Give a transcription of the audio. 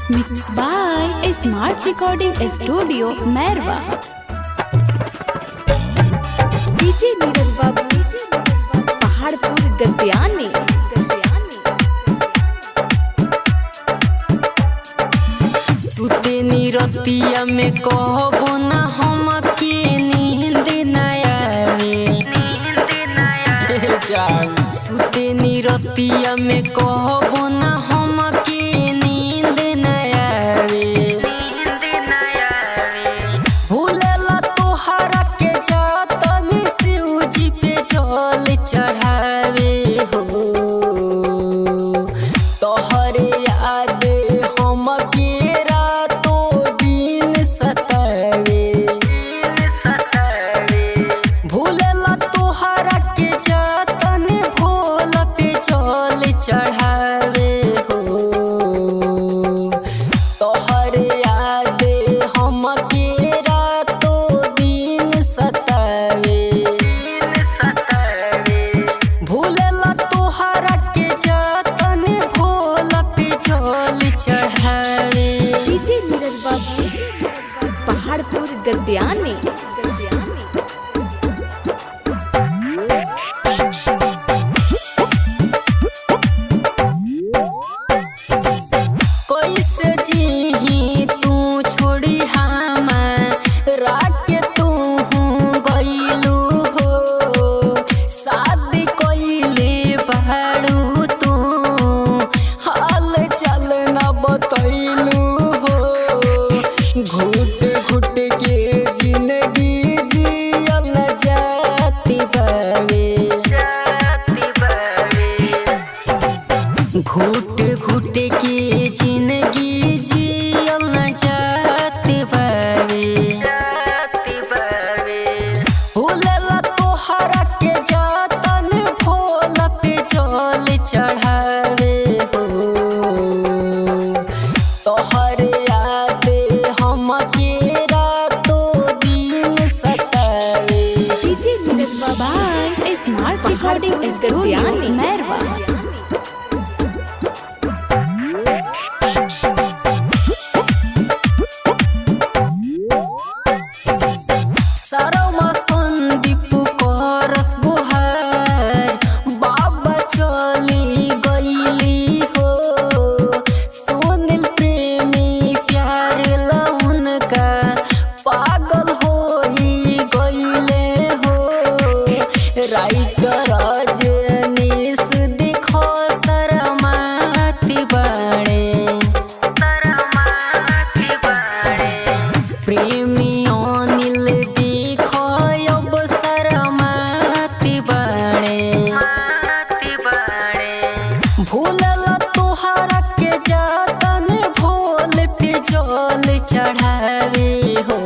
Mixed by a Smart Recording Studio, Merwa. DJ Neeraj बाबू, पहाड़पुर गद्यानी। सुते निरतिया में कहबो ना हम के नींद न आवे। सुते निरतिया में कहबो ना हम के नींद न आवे। भूलेला तोहरा के जातनी शिवजी पे जल चढ़ावे हो। तोहरे याद हम के चढ़ावे हो। तोहरे याद हम के रातों दिन सतावे। भूलेला तोहरा के जतन भोला पे जल चढ़ावे। DJ नीरज बाबू, पहाड़पुर गद्यानी। घुट घुट के जिंदगी जियल जाती बावे। घुट घुट के जिंदगी जियल जाती बावे। भूलेला तोहरा के जतन भोला पे जल चढ़ावे हो। तोहरे याद हम के रातों दिन सतावे। DJ नीरज बाबू, a Smart Recording Studio, Merwa. सारा संदीप करस गुहार बाबा चली गईली हो। सुनील प्रेमी प्यार लौन का पागल हो ही गईले हो। राइटर रजनीश देखो शरमाती बाड़े। प्रेमी अनिल देखो अब शरमाती बाड़े। भूलेला तोहरा के जतन भोल पे जल चढ़ावे हो।